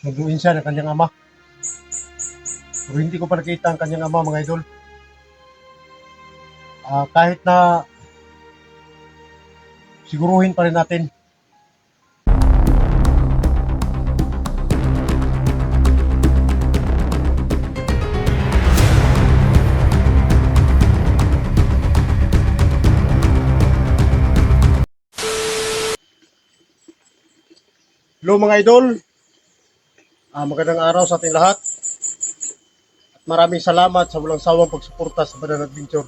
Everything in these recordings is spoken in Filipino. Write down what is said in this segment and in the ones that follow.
Nagluin siya ng kanyang ama. Pero hindi ko pa nakita ang kanyang ama, mga idol. Kahit na siguruhin pa rin natin. Hello mga idol, magandang araw sa ating lahat. At maraming salamat sa walang sawang pagsuporta sa Banana Adventure.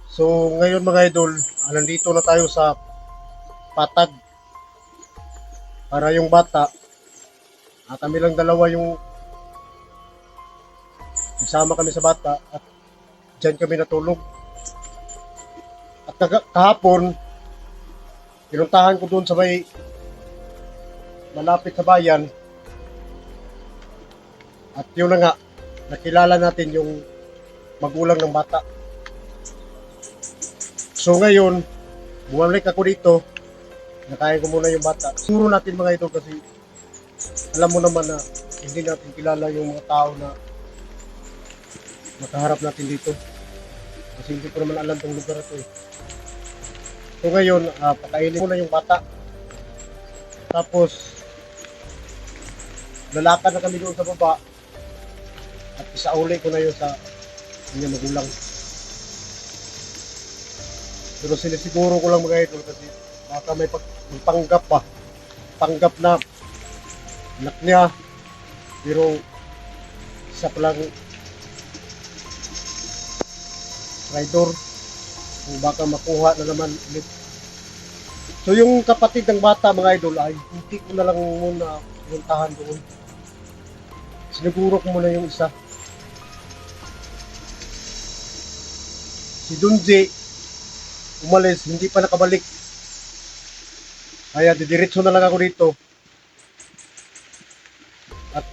So ngayon mga idol, nandito na tayo sa Patag. Para yung bata, kami lang dalawa yung nagsama kami sa bata at dyan kami natulog. At kahapon, pinuntahan ko doon sa may malapit sa bayan. At yun na nga, nakilala natin yung magulang ng bata. So ngayon, bumalik ako dito, nakain ko muna yung bata. Suro natin mga ito kasi alam mo naman na hindi natin kilala yung mga tao na nakaharap natin dito. Kasi hindi ko naman alam tong lugar ito eh. So ngayon, pakainin ko na yung bata. Tapos, lalakad na kami doon sa baba at isauli ko na yun sa kanyang magulang. Pero sinisiguro ko lang mga idol kasi baka may panggap na anak niya, pero isa pa lang rider, kung baka makuha na naman ulit. So yung kapatid ng bata mga idol ay hindi ko na lang muna puntahan doon. Siniguro ko muna yung isa. Si Dunji umalis, hindi pa nakabalik. Kaya didiretso na lang ako dito. At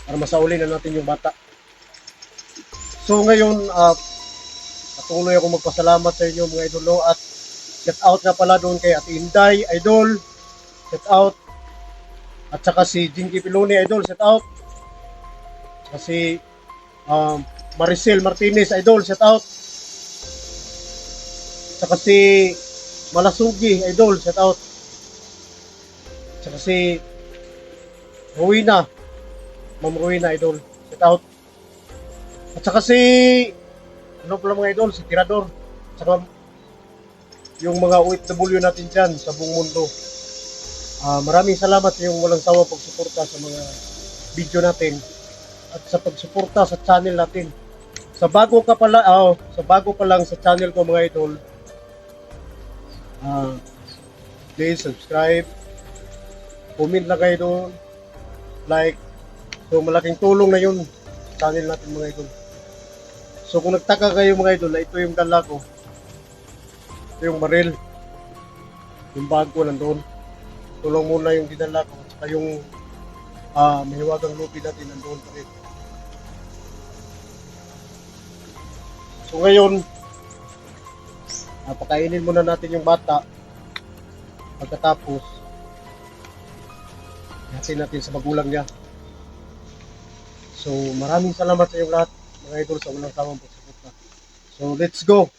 para masauli na natin yung bata. So ngayon, patuloy ako magpasalamat sa inyo mga idolo. At shout out na pala doon kay Ate Inday, idol. Shout out. At saka si Jinky Piloni, idol, shout out. At saka si Maricel Martinez, idol, shout out. At saka si Malasugi, idol, shout out. At saka si Rowena, Ma'am Rowena, idol, shout out. At saka si ano pala mga idol, si Tirador. At saka yung mga OFW natin dyan sa buong mundo. Maraming salamat sa yung walang sawa pagsuporta sa mga video natin at sa pagsuporta sa channel natin. Sa bago pa lang sa channel ko mga idol, please subscribe, comment lang kayo doon, like. So malaking tulong na yun sa channel natin mga idol. So kung nagtaka kayo mga idol, ito yung dala ko, ito yung baril, yung bag ko nandoon. Tulong muna yung dinala ko at saka yung mahiwagang lupi natin nandoon pa rin. So ngayon, pakainin muna natin yung bata. Pagkatapos, natin sa magulang niya. So maraming salamat sa inyong lahat mga idol sa walang sawang pagsuporta. So let's go!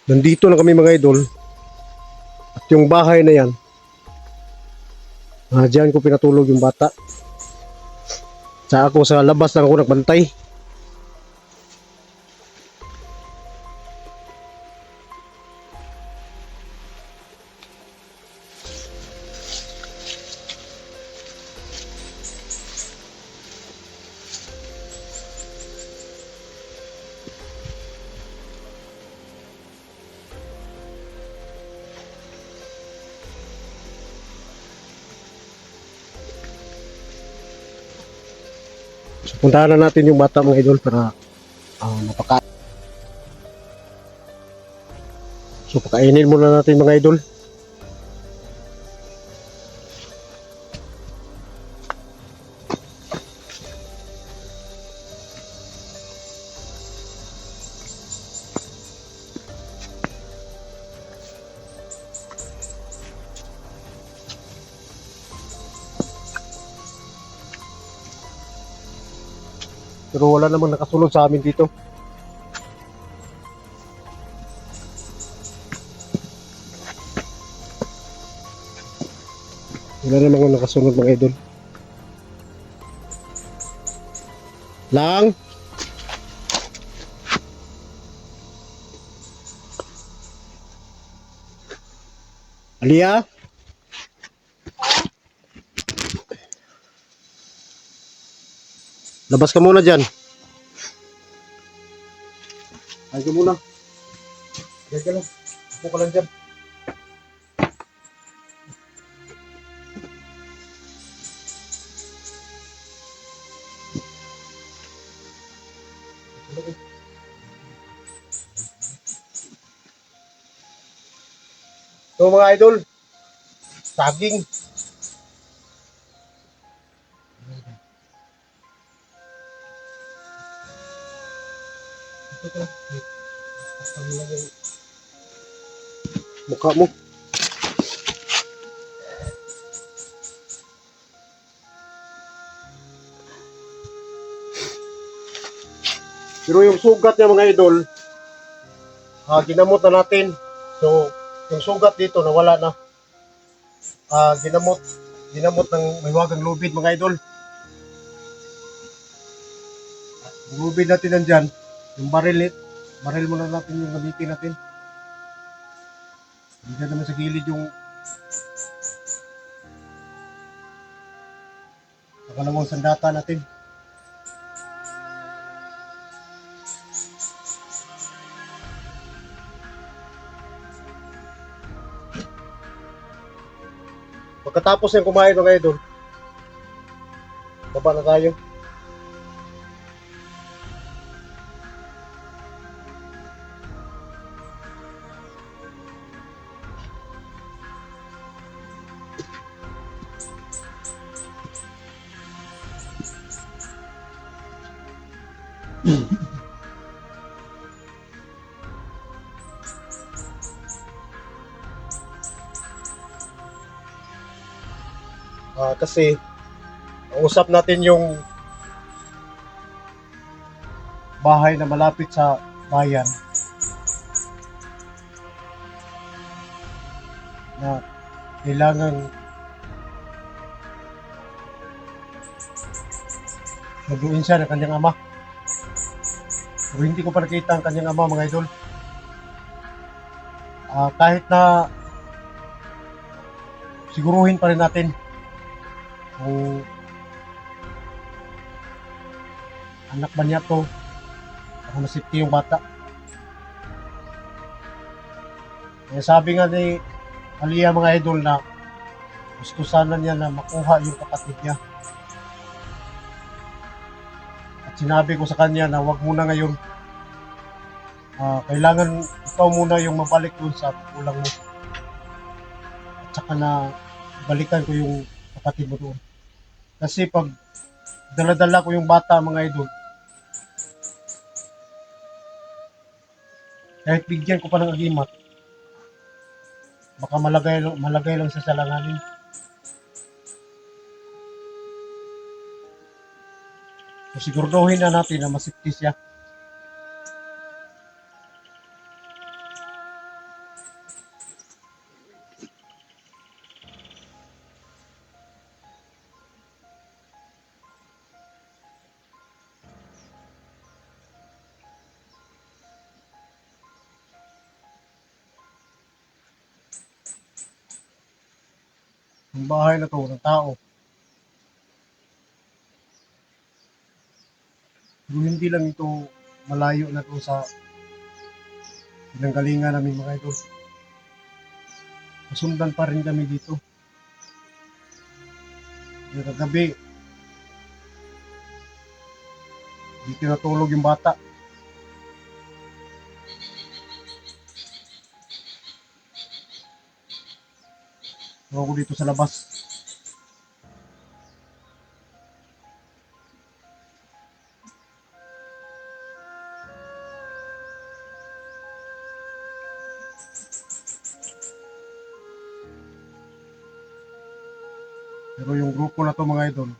Nandito na kami mga idol. At yung bahay na yan, diyan ko pinatulog yung bata. Sa ako sa labas lang ako nagbantay. So puntahan na natin yung bata mga idol para mapakain. So pakainin muna natin mga idol. Pero wala namang nakasunod sa amin dito. Wala namang nakasunod mga idol. Lang! Alia? Labas ka muna dyan. Ay ka muna. Diyan ka lang. Upo ka lang dyan. So mga idol, saging. Ito ka lang. Basta mo lang yung mukha mo. Pero yung sugat niya mga idol, ginamot na natin. So, yung sugat dito nawala na. Ginamot ng may wagang lubid mga idol. Yung lubid natin nandyan, yung baril muna natin yung gamitin natin. Hindi naman sa gilid yung nakalawang sandata natin. Pagkatapos yung kumain mga idol, baba na tayo. Kasi usap natin yung bahay na malapit sa bayan na kailangan magluin siya ng kanyang ama. Pero hindi ko pa nakita ang kanyang ama mga idol. Kahit na siguruhin pa rin natin kung anak ba niya to, kung nasipti yung bata. Kaya sabi nga ni Alia mga idol na gusto sana niya na makuha yung kapatid niya. At sinabi ko sa kanya na wag muna ngayon. Kailangan ikaw muna yung mabalik dun sa kulang mo. At saka na balikan ko yung kapatid mo doon. Kasi pag dala-dala ko yung bata mga idol, kahit bigyan ko pa ng agimat, baka malagay lang sa salanganin. So siguraduhin na natin na masipti siya. Yung bahay na to ng tao. Pero hindi lang ito malayo na to sa pinanggalingan namin mga idol. Masundan pa rin kami dito. Yung kagabi, hindi natulog yung bata. Ako dito sa labas. Pero yung grupo na to mga idol,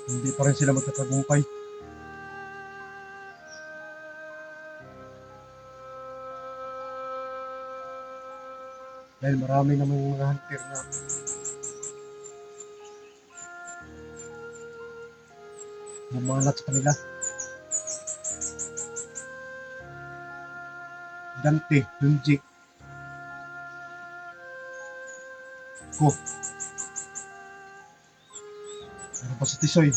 hindi pa rin sila magtatagumpay. Dahil marami namang mga hunter na bumanat sa kanila. Dante, Dunjik, ko. Ano pa sa Tisoy?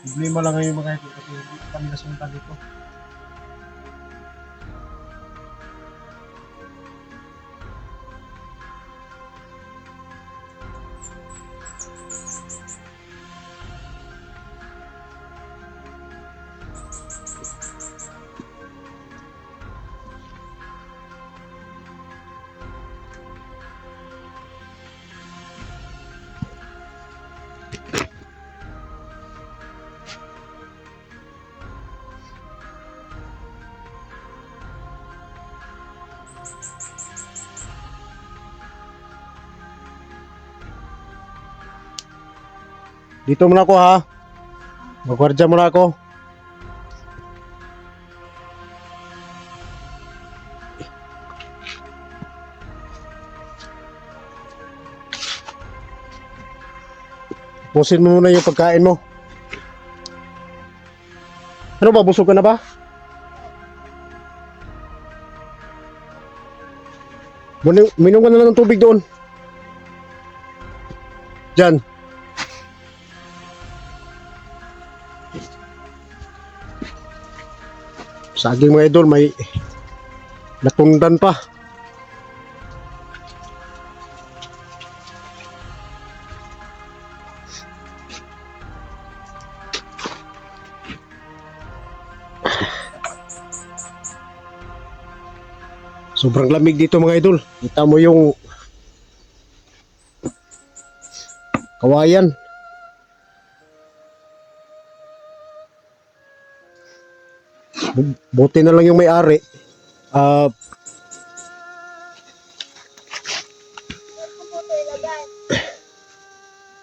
Problema lang ngayon mga ito kasi hindi pa kami nasuntan dito. Dito muna ako ha. Magwardya muna ako. Pusin mo muna yung pagkain mo. Ano ba? Busog ka na ba? Minom ka na lang ng tubig doon. Diyan. Saging mga idol, may natundan pa. Sobrang lamig dito mga idol. Kita mo yung kawayan. Buti na lang yung may-ari.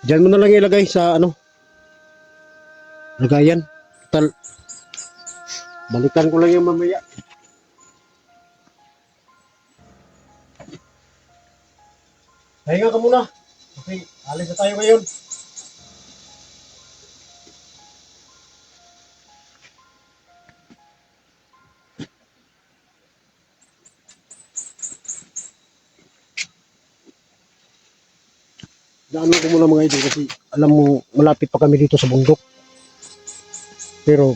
Diyan mo na lang ilagay sa ano, lagayan. Total, balikan ko lang yung mamaya. Pahinga ka muna. Okay, alis na tayo ngayon. Daanan ko muna mga idol kasi alam mo malapit pa kami dito sa bundok. Pero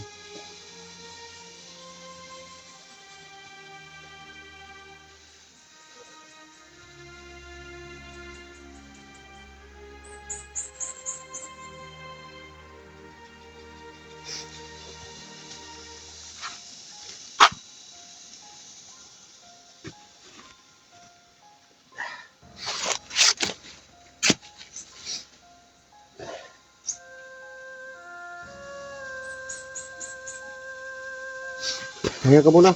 pahinga ka muna.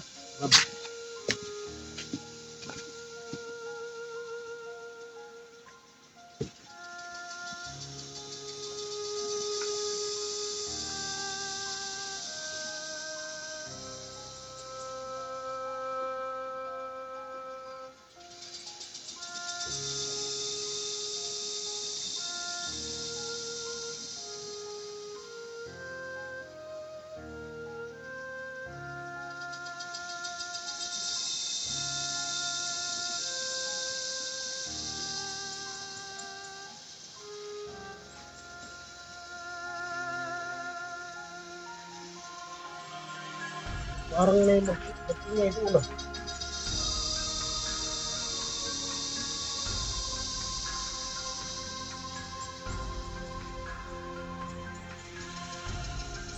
Parang may mag-ingay doon ah.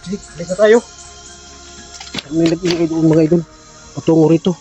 Sige, balik na tayo. May nag-ingay doon mga idol. Patungo rito.